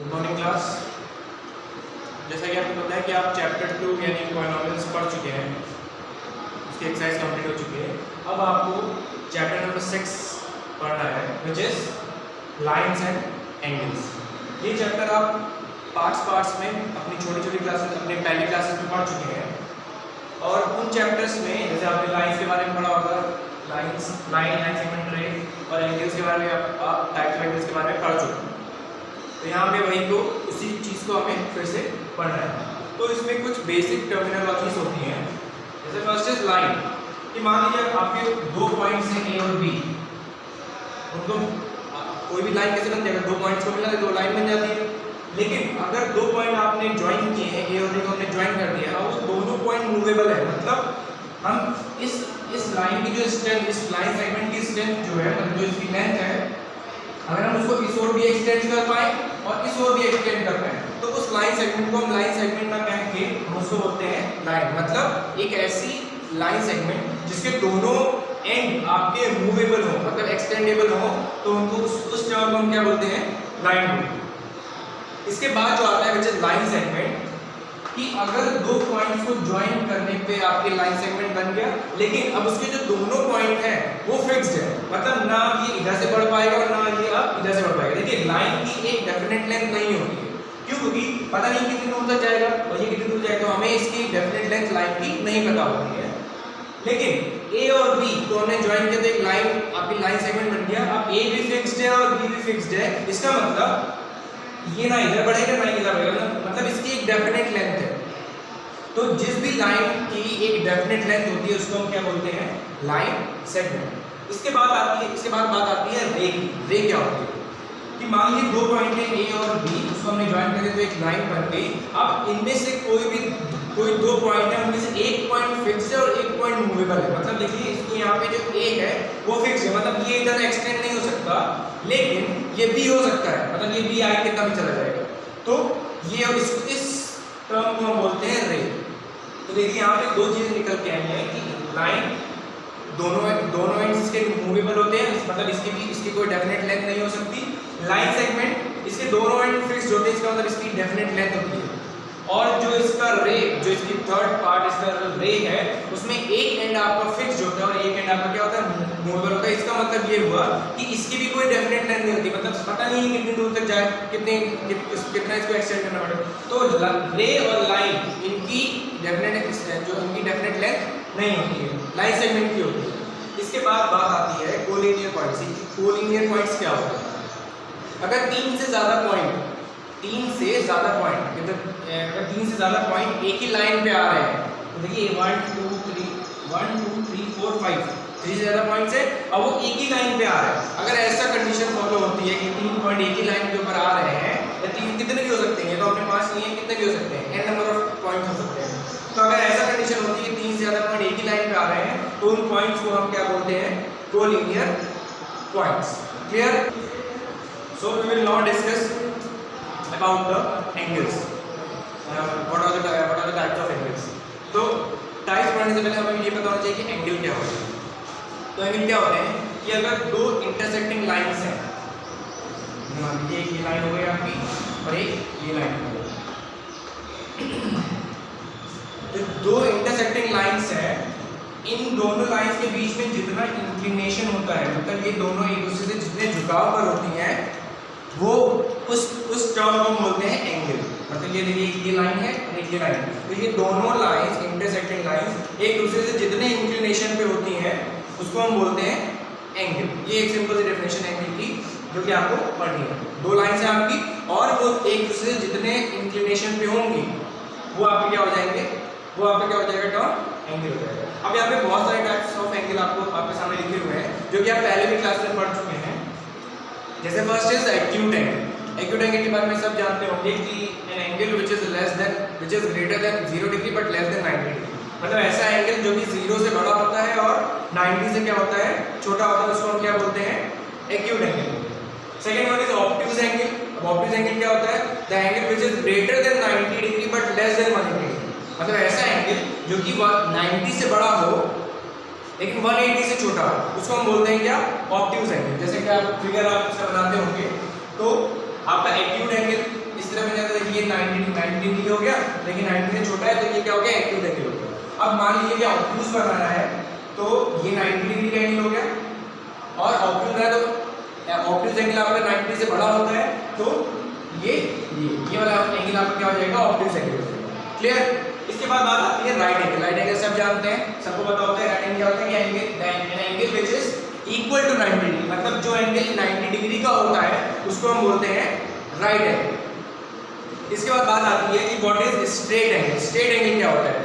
Good morning class. जैसा कि आपको पता है कि आप चैप्टर 2 यानी पॉलिनोमियल्स पढ़ चुके हैं, उसकी एक्सरसाइज कंप्लीट हो चुकी है। अब आपको चैप्टर नंबर 6 पढ़ना है, which his lines and angles. ये चैप्टर आप पार्ट्स में अपनी छोटी छोटी क्लासेस, अपने पहली क्लासेस में पढ़ चुके हैं। और उन चैप्टर्स में जैसे आपने लाइंस के बारे में पढ़ा होगा, लाइन सेगमेंट रे, और एंगल्स के बारे में आप टाइप्स ऑफ एंगल्स के बारे में पढ़ चुके हैं। तो यहाँ पे वही को उसी चीज़ को हमें फिर से पढ़ना है। तो इसमें कुछ बेसिक टर्मिनोलॉजीज होती हैं। जैसे फर्स्ट इज लाइन, कि मान लीजिए आपके दो पॉइंट्स हैं ए और बी, उनको कोई भी लाइन कैसे बनती है? अगर दो पॉइंट्स को मिला तो दो लाइन बन जाती है। लेकिन अगर दो पॉइंट आपने ज्वाइन किए हैं, ए और बी को हमने ज्वाइन कर दिया और वो दोनों पॉइंट मूवेबल है, मतलब हम इस लाइन की जो स्ट्रेंथ, इस लाइन सेगमेंट की स्ट्रेंथ जो है, मतलब जो इसकी लेंथ है, अगर हम उसको इस ओर भी एक्सटेंड कर पाए और इस ओर भी एक्सटेंड कर पाए तो उस लाइन सेगमेंट को हम लाइन सेगमेंट ना कह के हम उसको बोलते हैं लाइन। मतलब एक ऐसी लाइन सेगमेंट जिसके दोनों एंड आपके मूवेबल हो, मतलब एक्सटेंडेबल हो, तो उनको उस टर्म को हम क्या बोलते हैं? लाइन बोलते हैं। इसके बाद जो आता है विच इज लाइन सेगमेंट, कि अगर दो पॉइंट्स को ज्वाइन करने पे आपके लाइन सेगमेंट बन गया, लेकिन अब उसके जो दोनों पॉइंट हैं वो फिक्स्ड है, मतलब ना ये इधर से बढ़ पाएगा और ना ये अब इधर से बढ़ पाएगा। देखिए लाइन की एक डेफिनेट लेंथ नहीं होती है, क्यों? क्योंकि पता नहीं कितनी दूर तक जाएगा और ये कितनी दूर जाएगा, तो हमें इसकी डेफिनेट लेंथ लाइन की नहीं पता होती है। लेकिन ए और बी को हमने ज्वाइन किया तो एक लाइन, आपकी लाइन सेगमेंट बन गया। अब ए भी फिक्स्ड है और बी भी फिक्स्ड है, इसका मतलब ये ना इधर बढ़ेगा ना इधर बढ़ेगा, मतलब इसकी एक डेफिनेट लेंथ है। तो जिस भी लाइन की एक डेफिनेट लेंथ होती है उसको हम क्या बोलते हैं? Line segment. इसके बाद बात आती है रे की। रे क्या होती है? कि मान लीजिए दो पॉइंट है ए और बी, उसको हमने ज्वाइन कर दिया तो एक लाइन बन गई। अब इनमें से कोई दो पॉइंट है, उनमें से एक पॉइंट फिक्स्ड है और एक पॉइंट मूवेबल है। मतलब देखिए इसको यहाँ पे जो ए है वो फिक्स है, मतलब ये इधर एक्सटेंड नहीं हो सकता, लेकिन ये बी हो सकता है, मतलब ये बी आगे कितना भी चला जाएगा। तो ये और इस टर्म को हम बोलते हैं रे। तो देखिए यहाँ पे दो चीजें निकल के आई हैं कि लाइन दोनों एंड्स के मूवेबल होते हैं, मतलब इसकी कोई डेफिनेट लेंथ नहीं हो सकती। लाइन सेगमेंट, इसके दोनों एंड फिक्स्ड होते हैं, इसका मतलब इसकी डेफिनेट लेंथ होती है। और जो इसका रे, जो इसकी थर्ड पार्ट इसका रे है, उसमें एक एंड आपका फिक्स्ड होता है और एक एंड आपका क्या होता है? मूवेबल होता है। इसका मतलब ये हुआ कि इसकी भी कोई डेफिनेट लेंथ नहीं होती, मतलब पता नहीं कितनी दूर तक जाए, कितना इसको एक्सटेंड करना पड़ेगा। तो रे और लाइन इनकी डेफिनेट लेंथ नहीं होती है, लाइन सेगमेंट की होती है। इसके बाद बात आती है कोलिनियर पॉइंट्स की। कोलिनियर पॉइंट्स क्या होते हैं? अगर तीन से ज़्यादा पॉइंट अगर तीन से ज़्यादा पॉइंट एक ही लाइन पे आ रहे हैं, तो देखिए 1 2 3 4 5 3 से ज़्यादा पॉइंट्स है और वो एक ही लाइन पे आ रहे हैं। अगर ऐसा कंडीशन फॉलो होती है कि तीन पॉइंट एक ही लाइन के ऊपर आ रहे हैं, या तीन कितने भी हो सकते हैं, तो अपने पास नहीं है, कितने भी हो सकते हैं, n नंबर ऑफ पॉइंट हो सकते हैं। तो अगर ऐसा कंडीशन होती है कि तीन से ज़्यादा पॉइंट एक ही लाइन पे आ रहे हैं, तो उन पॉइंट्स को हम क्या बोलते हैं? Collinear points. Clear? So we will now discuss about the angles. What are the types of angles? तो टाइप्स पढ़ने से पहले हमें ये पता होना चाहिए कि एंगल क्या होता है। तो एंगल क्या होते हैं कि अगर दो इंटरसेक्टिंग लाइंस हैं, मान लीजिए एक ये लाइन हो गई आपकी और एक ये लाइन हो गई, तो दो इंटरसेक्टिंग लाइंस हैं, इन दोनों लाइंस के बीच में जितना इंक्लिनेशन होता है, मतलब ये दोनों एक दूसरे से जितने झुकाव पर होती हैं, वो उस टर्म को बोलते हैं एंगल। मतलब ये देखिए ये लाइन है और एक ये लाइन है, तो ये दोनों लाइंस, इंटरसेक्टिंग लाइंस, एक दूसरे से जितने इंक्लिनेशन पे होती हैं उसको हम बोलते हैं एंगल। ये एक सिंपल सी डेफिनेशन है एंगल की, जो कि आपको पढ़नी है। दो लाइंस हैं आपकी और वो एक दूसरे से जितने इंक्लिनेशन पे होंगी वो आपके क्या हो जाएंगे? वो आपका क्या हो जाएगा? टर्म एंगल हो जाएगा। अब यहाँ पे बहुत सारे टाइप्स ऑफ एंगल आपके सामने लिखे हुए हैं, जो कि आप पहले भी क्लास में पढ़ चुके हैं। जैसे first is acute angle. Acute angle के बारे में सब जानते होंगे कि an angle which is greater then 0 degree but less then 90 degree. मतलब ऐसा एंगल जो कि 0 से बड़ा होता है और 90 से क्या होता है? छोटा होता है, उसको हम क्या बोलते हैं? Acute angle. Second one is obtuse angle. अब ऑब्ट्यूज एंगल क्या होता है? The angle which is greater then 90 degree but less then 180 degree. मतलब ऐसा एंगल जो कि 90 से बड़ा हो लेकिन 180 से छोटा हो, उसको हम बोलते हैं क्या? Obtuse angle. जैसे कि आप फिगर आप इसका बनाते होंगे, तो आपका एक्यूट एंगल 90 डिग्री हो गया, लेकिन 90 से छोटा है तो ये क्या हो गया, एक्यूट एंगल हो गया। अब मान लीजिए कि ऑब्ट्यूज बनाना है तो ये 90 डिग्री का एंगल हो गया, और ऑब्ट्यूज है तो ऑब्ट्यूज एंगल आपका 90 से बड़ा होता है, तो ये वाला एंगल आपका क्या हो जाएगा, ऑब्ट्यूज एंगल हो जाएगा। क्लियर। इसके बाद बात आती है राइट एंगल। राइट एंगल सब जानते हैं, सबको पता होता है राइट एंगल क्या होता है, angle which is equal to 90 degree, मतलब जो एंगल 90 डिग्री का होता है उसको हम बोलते हैं राइट एंगल। इसके बाद बात आती है कि what is straight angle. Straight angle क्या होता है,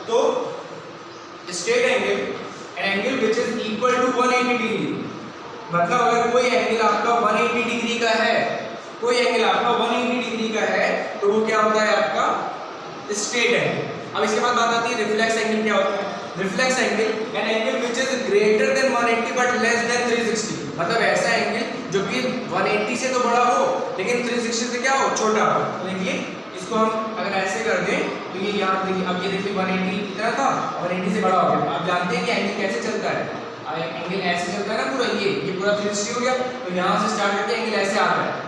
तो straight angle angle which is equal to 180 degree, मतलब अगर कोई एंगल आपका 180 डिग्री का है, कोई एंगल आपका 180 डिग्री का है तो वो क्या होता है आपका स्ट्रेट एंगल। अब इसके बाद बात आती है रिफ्लेक्स एंगल क्या होता है। Reflex angle N angle which is greater than 180 but less than 360, मतलब ऐसा एंगल जो कि 180 से तो बड़ा हो लेकिन 360 से क्या हो, छोटा हो। तो देखिए इसको हम अगर ऐसे कर दें तो ये यहाँ देखिए, अब ये देखिए 180 कितना था, 180 से बड़ा हो गया। आप जानते हैं कि एंगल कैसे चलता है, एंगल ऐसे चलता है ना पूरा, ये पूरा 360 हो गया, तो यहाँ से स्टार्ट करके एंगल ऐसे आता है।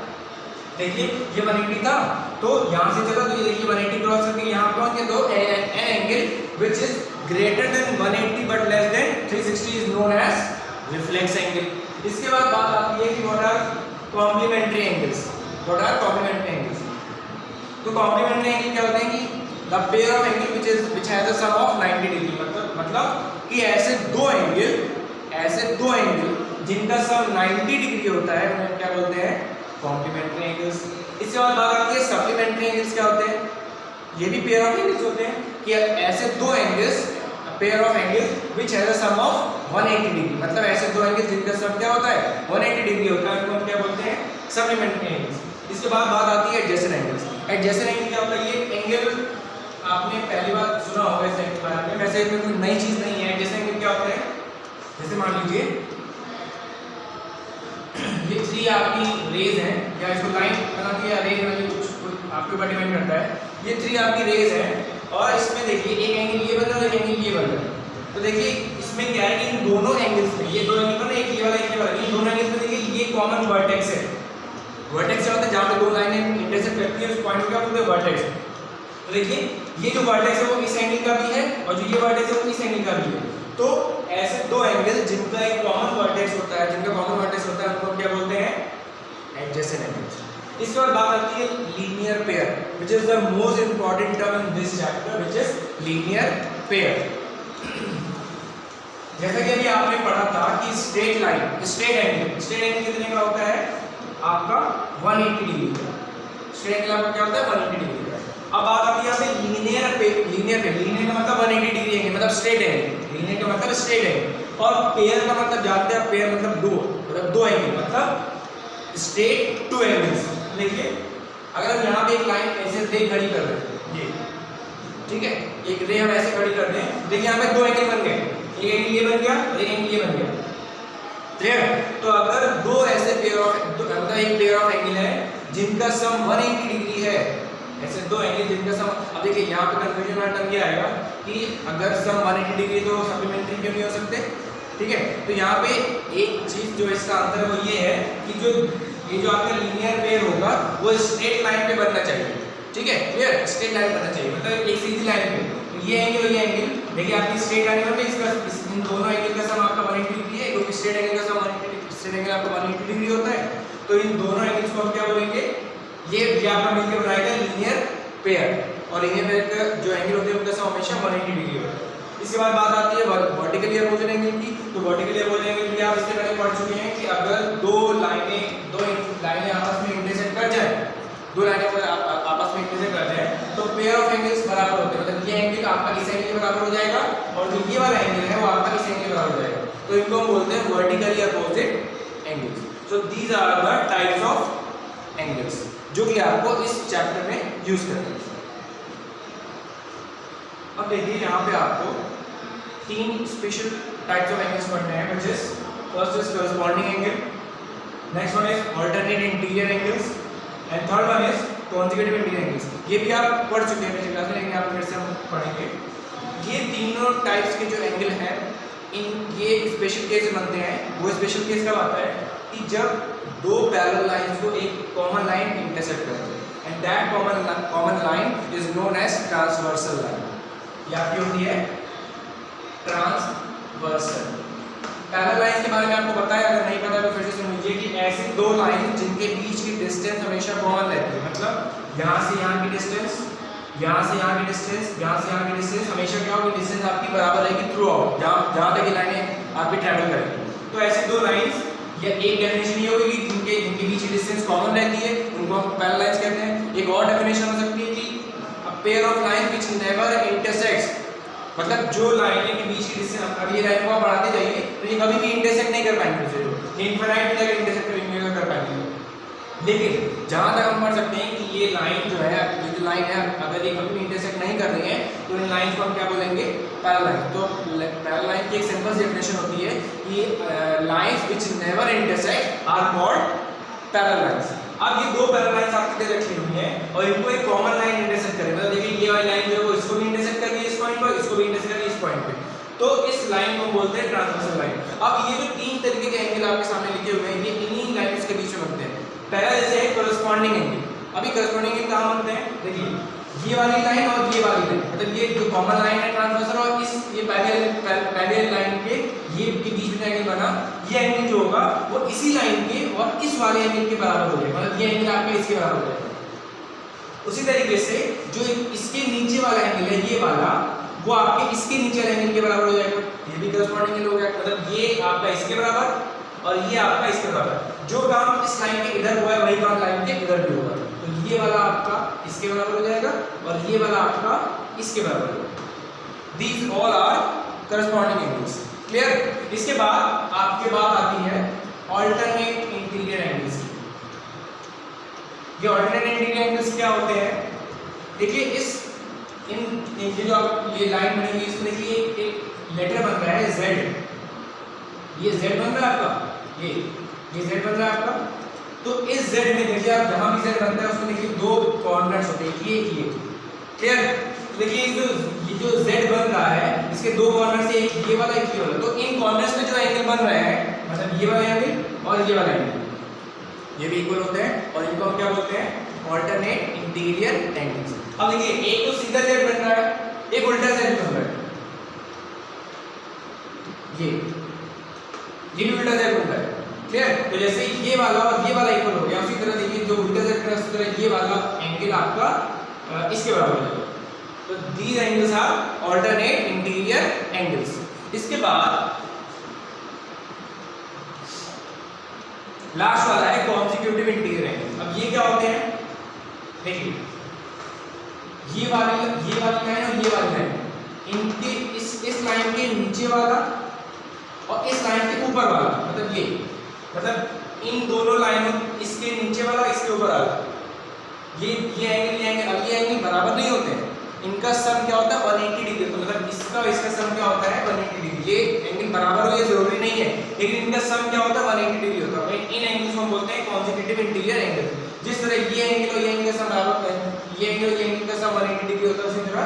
देखिए ये 180 था तो यहाँ से चला, तो ये देखिए 180 क्रॉस करके यहाँ पहुंच गए, तो an angle which is greater than 180 but less than 360 is known as reflex angle. इसके बाद बात आती है कि what are complementary angles. What are complementary angles, तो कॉम्प्लीमेंट्री एंगल क्या होते हैं कि the pair of angle which has a sum of 90 degree, मतलब कि ऐसे दो एंगल जिनका सम 90 डिग्री होता है उन्हें क्या बोलते हैं, कॉम्प्लीमेंट्री एंगल्स। इसके बाद बात आती है सप्लीमेंट्री एंगल्स क्या होते हैं, ये भी पेयर ऑफ एंगल्स होते हैं कि ऐसे दो angles, pair of angles which has a sum of 180 degree, मतलब ऐसे दो एंगल्स जिनका सम क्या होता है 180 डिग्री होता है, उनको हम क्या बोलते हैं, सप्लीमेंट्री एंगल्स। इसके बाद बात आती है एडजेसेंट एंगल्स। एडजेसेंट एंगल क्या होता है, ये एंगल आपने पहली बार सुना होगा इस एंगल के बारे में, वैसे इसमें कोई नई चीज नहीं है। एडजेसेंट एंगल क्या होते हैं, जैसे मान लीजिए ये 3 आपकी रेज हैं, या इसको लाइन बना दिया, रेज वाली कुछ आपके ऊपर डिपेंड करता है। ये 3 आपकी रेज हैं और इसमें देखिए एक एंगल ये बन रहा है और एक एंगल ये बन रहा है। तो देखिए इसमें क्या है कि इन दोनों एंगल्स में, ये दो एंगल बन रहे हैं, एक ये वाला एक ये वाला, इन दोनों एंगल्स में देखिए ये कॉमन वर्टेक्स है। वर्टेक्स क्या होता है, जहाँ पे दो लाइनें इंटरसेक्ट करती है उस पॉइंट को क्या बोलते हैं, वर्टेक्स। तो देखिए ये जो वर्टेक्स है वो इस एंगल का भी है और जो ये वर्टेक्स है वो इस एंगल का भी है। तो ऐसे दो एंगल जिनका एक कॉमन वर्टेक्स होता है, उनको हम क्या बोलते हैं, एडजेसेंट एंगल्स। इसके बाद बात आती है linear pair, which is the most important term in this chapter, which is linear pair. जैसा कि अभी आपने पढ़ा था कि स्ट्रेट एंगल कितने का होता है आपका 180 डिग्री का। स्ट्रेट एंगल आपका क्या होता है 180 डिग्री का। अब बात आती है यहाँ पे लीनियर का मतलब 180 डिग्री एंगल, मतलब स्ट्रेट एंगल। लीनियर का मतलब स्ट्रेट एंगल, और पेयर का मतलब जानते हैं, पेयर मतलब दो एंगल, मतलब स्ट्रेट टू एंगल्स। देखिए अगर हम यहाँ पे एक लाइन ऐसे रे खड़ी कर रहे हैं, ये ठीक है, एक रे हम ऐसे खड़ी कर दें, देखिए यहाँ पे दो एंगल बन गए, एक एंगल ये बन गया और एक एंगल ये बन गया, क्लियर। तो अगर दो ऐसे पेयर ऑफ मतलब एक पेयर ऑफ एंगल है जिनका सम 180 डिग्री है, ऐसे दो एंगल जिनका सम, अब देखिए यहाँ पे कंफ्यूजन वाला टर्म ये आएगा कि अगर सम 180 डिग्री तो सप्लीमेंट्री क्यों नहीं हो सकते, ठीक है। तो यहाँ पे एक चीज जो इसका अंतर है वो ये है कि ये जो आपका लीनियर पेयर होगा वो स्ट्रेट लाइन पे बनना चाहिए, ठीक है, क्लियर, स्ट्रेट लाइन बनना चाहिए, मतलब एक सीधी लाइन पे। तो ये एंगल और ये एंगल देखिए आपकी स्ट्रेट लाइन में इसका इन दोनों एंगल का सम आपका 180 डिग्री है, क्योंकि स्ट्रेट एंगल का सम 180 डिग्री, स्ट्रेट एंगल आपका 180 डिग्री होता है। तो इन दोनों एंगल्स को हम क्या बोलेंगे, ये आपका मिलकर बनाएगा लीनियर पेयर, और लीनियर पेयर का जो एंगल होते हैं उनका सम हमेशा 180 डिग्री होता है। इसके बाद बात आती है वर्टिकली अपोजिट एंगल की। तो वर्टिकली अपोजिट एंगल भी आप इससे पहले पढ़ चुके हैं कि अगर दो लाइनें आपस में इंटरसेक्ट कर जाए, दो लाइनें आपस में इंटरसेक्ट कर जाए तो पेयर ऑफ एंगल्स बराबर होते हैं, मतलब ये एंगल आपका इस एंगल के बराबर हो जाएगा और जो ये वाला एंगल है वो आपका इस एंगल के बराबर हो जाएगा। तो इनको हम बोलते हैं vertically opposite angles. So these are the types of angles जो कि आपको इस चैप्टर में यूज करते हैं। अब देखिए यहाँ पे आपको 3 स्पेशल टाइप्स ऑफ एंगल्स पढ़ने हैं, which is first is corresponding angle, next one is alternate interior angles and third one is conjugative interior angles. ये भी आप पढ़ चुके हैं पिछले क्लास में, लेकिन आप फिर से हम पढ़ेंगे। ये तीनों टाइप्स के जो एंगल हैं ये स्पेशल केस बनते हैं। वो स्पेशल केस कब आता है कि जब दो पैरेलल लाइंस को एक कॉमन लाइन इंटरसेक्ट करते हैं, and that common line is known as transversal line. ये आपकी होती है ट्रांसवर्सल। पैरेलल लाइंस के बारे में आपको पता है, अगर नहीं पता तो फिर से सुन लीजिए कि ऐसी दो लाइन जिनके बीच की डिस्टेंस हमेशा कॉमन रहती है, मतलब यहाँ से यहाँ की डिस्टेंस, यहाँ से यहाँ की डिस्टेंस, यहाँ से यहाँ की डिस्टेंस, हमेशा क्या होगी, डिस्टेंस आपकी बराबर रहेगी थ्रू आउट, जहाँ तक ये लाइनें आपकी ट्रैवल करेंगी। तो ऐसी दो लाइंस या एक डेफिनेशन ये होगी जिनके बीच की डिस्टेंस कॉमन रहती है, उनको हम पैरेलल लाइंस कहते हैं। एक और डेफिनेशन हो सकती है कि a pair of line which never intersects, मतलब जो लाइनें के बीच की डिस्टेंस, अब ये लाइन को आप बढ़ाते जाइए तो ये कभी भी इंटरसेक्ट नहीं कर पाएंगे, ये इनफाइनाइट तक इंटरसेक्ट कर पाएंगे। लेकिन जहां तक हम पढ़ सकते हैं कि ये लाइन जो है, ये जो लाइन है, अगर ये कभी भी इंटरसेक्ट नहीं कर रही है तो इन लाइन को हम क्या बोलेंगे, पैरेलल लाइन। तो पैरेलल लाइन की एक सिंपल सी डेफिनेशन होती है कि lines which never intersect are called parallel lines. अब ये दो पैरेलल लाइंस आपके लिए रखी हुई हैं और इनको एक कॉमन लाइन इंटरसेक्ट करे, मतलब देखिए ये वाली लाइन जो है वो इसको भी इंटरसेक्ट कर रही है इस पॉइंट पर, इसको भी इंटरसेक्ट कर रही है इस पॉइंट पे, तो इस लाइन को बोलते हैं ट्रांसवर्सल लाइन। अब ये जो तीन तरीके के एंगल आपके सामने लिखे हुए हैं, ये इन्हीं लाइंस के बीच में बनते हैं। पहला जैसे है कोरस्पॉन्डिंग एंगल। अभी कोरस्पॉन्डिंग एंगल कहाँ बनते हैं, देखिए ये वाली लाइन और ये वाली लाइन, मतलब ये जो कॉमन लाइन है ट्रांसवर्सल और इस ये पहले लाइन के ये के बीच में एंगल बना, ये एंगल जो होगा वो इसी लाइन के और इस वाले एंगल के बराबर हो जाएगा, मतलब ये एंगल आपका इसके बराबर हो जाएगा। उसी तरीके से जो इसके नीचे वाला एंगल है ये वाला, वो आपके इसके नीचे वाले एंगल के बराबर हो जाएगा, ये भी कोरस्पॉन्डिंग एंगल हो गया, मतलब ये आपका इसके बराबर और ये आपका इसके बराबर। जो काम इस लाइन के इधर हुआ है वही काम लाइन के इधर भी होगा, तो ये वाला आपका इसके बराबर हो जाएगा और ये वाला आपका इसके बराबर होगा। These all are corresponding angles. Clear? इसके बाद आपके बात आती है alternate interior angles की। ये alternate interior angles क्या होते हैं, देखिए ये जो आप ये लाइन बनी हुई है इसमें देखिए एक लेटर बन रहा है Z, ये Z बन रहा है आपका, ये Z बन रहा है आपका। तो इस Z में देखिए आप जहां भी Z बनता है उसमें देखिए दो कॉर्नर्स होते हैं, ये क्लियर। देखिए ये जो Z बन रहा है इसके दो कॉर्नर से, एक ये वाला एक ये वाला, तो इन कॉर्नर्स में जो एंगल बन रहा है, मतलब ये वाला एंगल और ये वाला एंगल, ये भी इक्वल होते हैं और इनको हम क्या बोलते हैं, ऑल्टरनेट इंटीरियर एंगल्स। अब देखिए एक तो सीधा Z बन रहा है, एक उल्टा Z बन रहा है, ये भी उल्टा Z बन रहा है, क्लियर। तो जैसे ये वाला और ये वाला इक्वल हो गया, उसी तरह देखिए जो उल्टा Z है उसी तरह ये वाला एंगल आपका इसके बराबर हो जाएगा। तो these angles are alternate interior angles। इसके बाद लास्ट वाला है consecutive interior angle। अब ये क्या होते हैं, देखिए ये वाली लाइन और ये वाली लाइन, इनके इस लाइन के नीचे वाला और इस लाइन के ऊपर वाला, मतलब इन दोनों लाइनों, इसके नीचे वाला इसके ऊपर वाला, ये एंगल अब ये एंगल बराबर नहीं होते हैं, इनका सम क्या होता है 180 डिग्री, तो मतलब इसका और इसका सम क्या होता है 180 डिग्री। ये एंगल बराबर हो ये जरूरी नहीं है, लेकिन इनका सम क्या होता है 180 डिग्री होता है। इन एंगल्स को हम बोलते हैं कॉन्सेक्यूटिव इंटीरियर एंगल। जिस तरह ये एंगल और ये एंगल का सम बराबर है, ये एंगल और ये एंगल का सम 180 डिग्री होता है, उसी तरह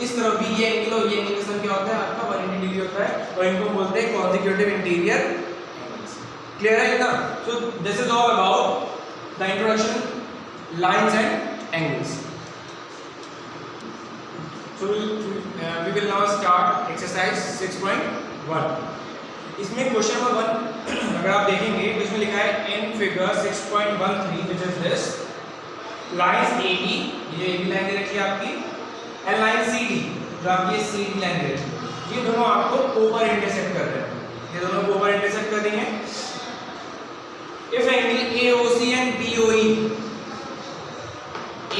इस तरह भी ये एंगल और ये एंगल का सम क्या होता है आपका 180 डिग्री होता है, और इनको बोलते हैं कॉन्सेक्यूटिव इंटीरियर एंगल्स। क्लियर है ना? So this is all about the introduction lines and angles. So we will now start exercise 6.1। इसमें क्वेश्चन नंबर 1 अगर आप देखेंगे तो इसमें लिखा है in figure 6.13 which is this lines AB, ये AB लाइन दे रखी है आपकी, and line CD जो आपकी ये CD लाइन दे रखी है, ये दोनों आपको ऊपर इंटरसेक्ट कर रहे हैं, ये दोनों को ऊपर इंटरसेक्ट कर रही हैं। If angle AOC and BOE,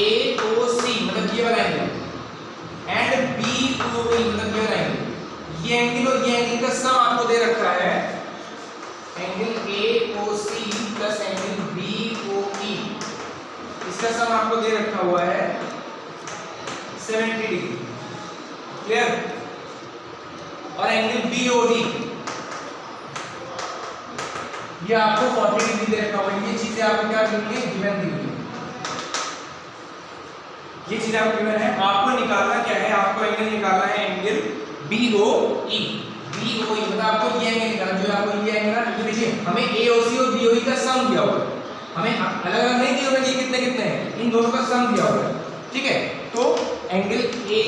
AOC मतलब ये वाला एंगल एंड BOE मतलब ये एंगल, ये एंगल और ये एंगल का सम आपको दे रखा है, angle AOC plus angle BOE, इसका सम आपको दे रखा हुआ है 70 डिग्री, क्लियर। और एंगल BOD ये आपको 40 डिग्री दे रखा हुआ है। ये चीजें आपको क्या दी हुई है, गिवन दी हुई है, ये चीज आपको गिवन है। आपको निकालना क्या है, आपको एंगल निकालना है एंगल BOE। BOE मतलब आपको ये एंगल निकालना, जो आपको ये एंगल है, ये देखिए हमें AOC और BOE का सम दिया हुआ है, हमें अलग अलग नहीं दिया हुआ कि कितने कितने हैं, इन दोनों का सम दिया हुआ है, ठीक है। तो एंगल ए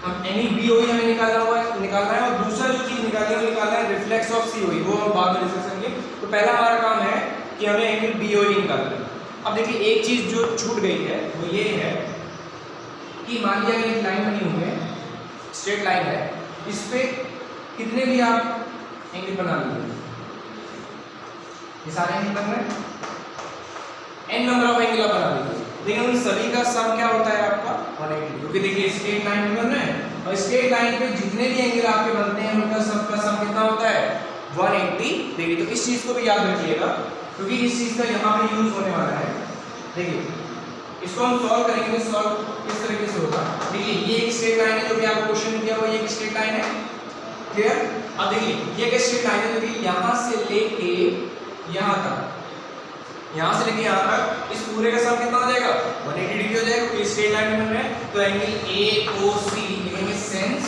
हम एनी बीओई हमें निकालना है, और दूसरा जो चीज निकालनी है वो निकालना है रिफ्लेक्स ऑफ सीओई, वो हम बाद में डिस्कस करेंगे। तो पहला हमारा काम है कि हमें एंगल बीओई निकालना है। अब देखिए एक चीज जो छूट गई है वो ये है कि मान लिया एक लाइन बनी हुई है, स्ट्रेट लाइन है, इस पे कितने भी आप एंगल बना लीजिए, ये सारे एंगल बन रहे हैं, n नंबर ऑफ एंगल आप बना लीजिए, लेकिन उन सभी का सम क्या होता है आपका 180, क्योंकि देखिए स्ट्रेट लाइन बन रहे हैं और स्ट्रेट लाइन पे जितने भी एंगल आपके बनते हैं उनका सबका सम कितना होता है 180 डिग्री। तो इस चीज को भी याद रखिएगा क्योंकि इस चीज का यहाँ पे यूज होने वाला है। देखिए इसको हम सॉल्व करेंगे, तो सॉल्व किस तरीके से होगा, देखिए ये एक स्ट्रेट लाइन है जो कि आपको क्वेश्चन में दिया हुआ, ये एक स्ट्रेट लाइन है, क्लियर। अब देखिए ये एक स्ट्रेट लाइन है जो कि यहाँ से लेके यहाँ तक, यहाँ से लेके यहाँ तक, इस पूरे का सम कितना हो जाएगा 180 डिग्री हो जाएगा, क्योंकि स्ट्रेट लाइन में बन रहे हैं। तो एंगल AOC लिखेंगे since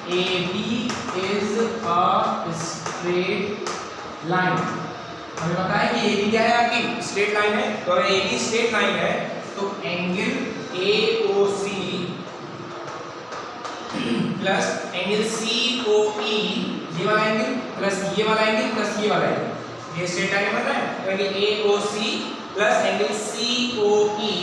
AB is a straight line, हमें पता है कि AB क्या है आपकी स्ट्रेट लाइन है, तो अगर AB स्ट्रेट लाइन है तो angle AOC plus angle COE, ये वाला एंगल प्लस ये वाला एंगल प्लस ये वाला एंगल, ये स्ट्रेट लाइन बन रहा है, तो angle AOC plus angle COE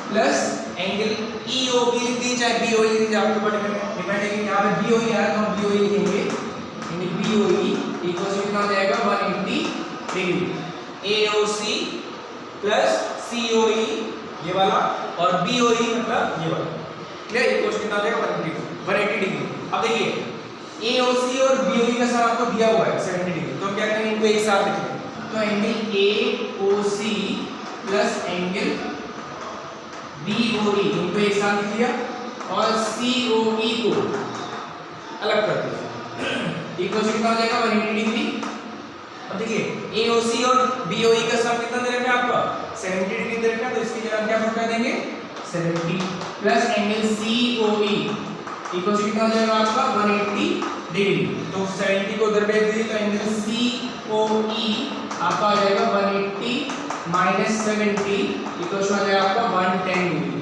plus angle EOB लिख दीजिए, चाहे BOE लिख दीजिए, आपके ऊपर डिपेंड है कि यहाँ पे BOE है तो हम BOE लिखेंगे, एंगल BOE इक्वल टू कितना हो जाएगा 180 डिग्री, AOC प्लस COE ये वाला और BOE मतलब ये वाला, क्लियर, इक्वल टू कितना हो जाएगा 180 डिग्री। अब देखिए AOC और BOE का सम आपको दिया हुआ है 70 डिग्री, तो हम क्या करेंगे इनको एक साथ लिखेंगे, तो angle AOC plus angle BOE इनको एक साथ लिख दिया और COE को अलग कर दिया, इक्वल टू कितना हो जाएगा 180 डिग्री। अब देखिए AOC और BOE का सम कितना दे रखा है आपका 70 डिग्री दे रखा है, तो इसकी जगह हम क्या कर देंगे 70 plus angle COE equal to कितना हो जाएगा आपका 180 डिग्री, तो 70 को उधर भेज दीजिए, तो एंगल COE आपका आ जाएगा 180 माइनस 70 इक्वल टू आ जाएगा आपका 110 डिग्री,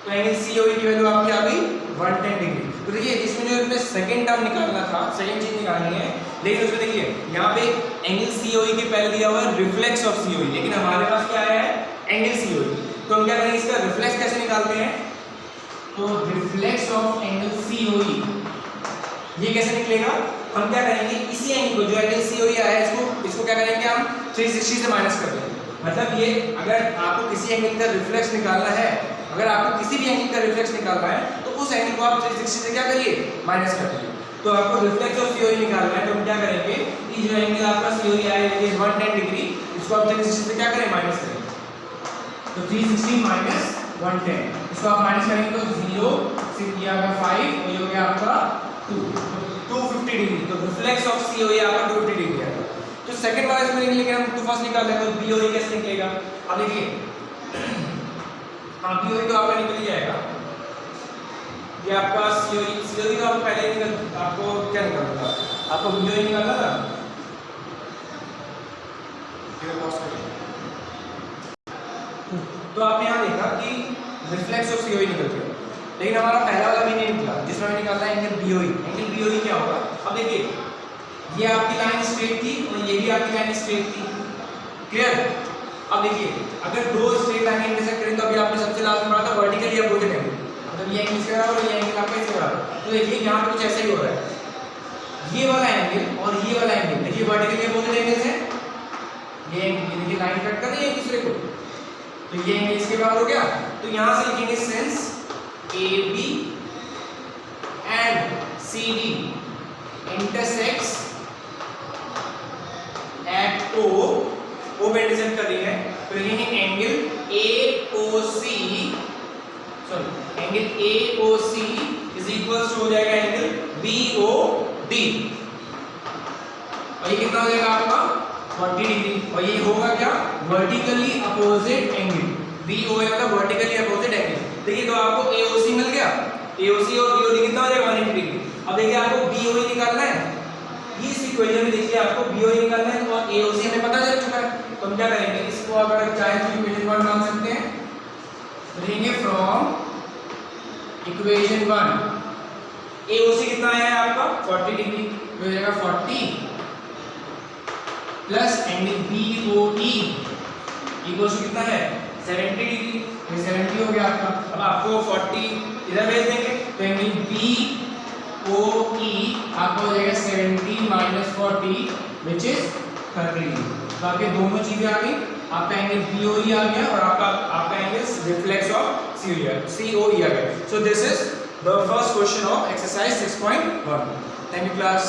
तो एंगल COE की वैल्यू आपकी आ गई 110 डिग्री। तो देखिए इसमें जो हमें सेकंड टर्म निकालना था, सेकंड चीज निकालनी है, लेकिन उसमें देखिए यहाँ पे एंगल COE के पहले दिया हुआ है रिफ्लेक्स ऑफ COE, लेकिन हमारे पास क्या आया है एंगल COE, तो हम क्या करेंगे इसका रिफ्लेक्स कैसे निकालते हैं, तो रिफ्लेक्स ऑफ एंगल COE ये कैसे निकलेगा, हम क्या करेंगे इसी एंगल को जो एंगल COE आया है इसको क्या करेंगे हम 360 से माइनस कर देंगे, मतलब ये अगर आपको किसी एंगल का रिफ्लेक्स निकालना है, अगर आपको किसी भी एंगल का रिफ्लेक्स निकालना है तो उस एंगल को आप 360 से क्या करिए माइनस कर दीजिए। तो आपको रिफ्लेक्स ऑफ COE निकालना है, तो हम क्या करेंगे कि जो एंगल आपका COE आया है 110 डिग्री, इसको आप 360 से क्या करें माइनस करें, तो 360 माइनस 110, इसको आप माइनस करेंगे तो 0 से किया आपका 5 और ये हो गया आपका 250 डिग्री, तो रिफ्लेक्स ऑफ COE आपका 250 डिग्री है। तो सेकंड वाला इसमें लेकिन हम तो फर्स्ट निकाल लेंगे, तो BOE कैसे निकलेगा, अब देखिए हाँ BOE तो आपका निकल ही जाएगा, ये आपका COE तो आपको पहले ही आपको क्या निकालना था, आपको BOE निकालना था, तो आपने यहाँ देखा कि रिफ्लेक्स ऑफ COE निकल गया, लेकिन हमारा पहला वाला भी नहीं निकला जिसमें हमें निकालना है एंगल BOE। एंगल BOE क्या होगा, अब देखिए ये आपकी लाइन स्ट्रेट थी और ये भी आपकी लाइन स्ट्रेट थी, क्लियर। अब देखिए अगर दो स्ट्रेट लाइन इंटरसेक्ट करें तो अभी आपने सबसे लास्ट में पढ़ा था वर्टिकली अपोजिट एंगल, मतलब ये एंगल इसके बराबर और ये एंगल आपका इसके बराबर, तो देखिए यहाँ पे कुछ ऐसा ही हो रहा है, ये वाला एंगल और ये वाला एंगल देखिए वर्टिकली अपोजिट एंगल्स हैं, ये देखिए लाइन कट कर रही है एक दूसरे को, तो ये एंगल इसके बराबर हो गया, तो यहाँ से लिखेंगे since AB and CD intersects at O पे इंटरसेक्ट कर रही है, तो लिखेंगे angle AOC is equals to हो जाएगा एंगल BOD, और ये कितना हो जाएगा आपका 40 डिग्री, और ये होगा क्या वर्टिकली अपोजिट एंगल, BOA मतलब वर्टिकली अपोजिट एंगल। देखिए तो आपको AOC मिल गया, AOC और BOD कितना हो जाएगा 180 डिग्री। अब देखिए आपको BOE निकालना है, ये इक्वेशन में देखिए आपको BOE निकालना है और AOC हमें पता चल चुका है, तो हम क्या करेंगे, इसको अगर चाहे तो इक्वेशन 1 मान सकते हैं, लेंगे फ्रॉम इक्वेशन 1 AOC कितना आया है आपका 40 डिग्री, तो हो जाएगा 40 प्लस एंगल BOE इक्वल्स कितना है 70 डिग्री, ये 70 हो गया आपका। अब आपको 40 इधर भेज देंगे तो एंगल BOE आपको हो जाएगा 70 माइनस 40 विच इज 30 डिग्री। तो आपके दोनों चीजें आ गई, आपका एंगल BOE आ गया और आपका एंगल रिफ्लेक्स ऑफ COE आ गया। So this is the first question of exercise 6.1. Thank you class.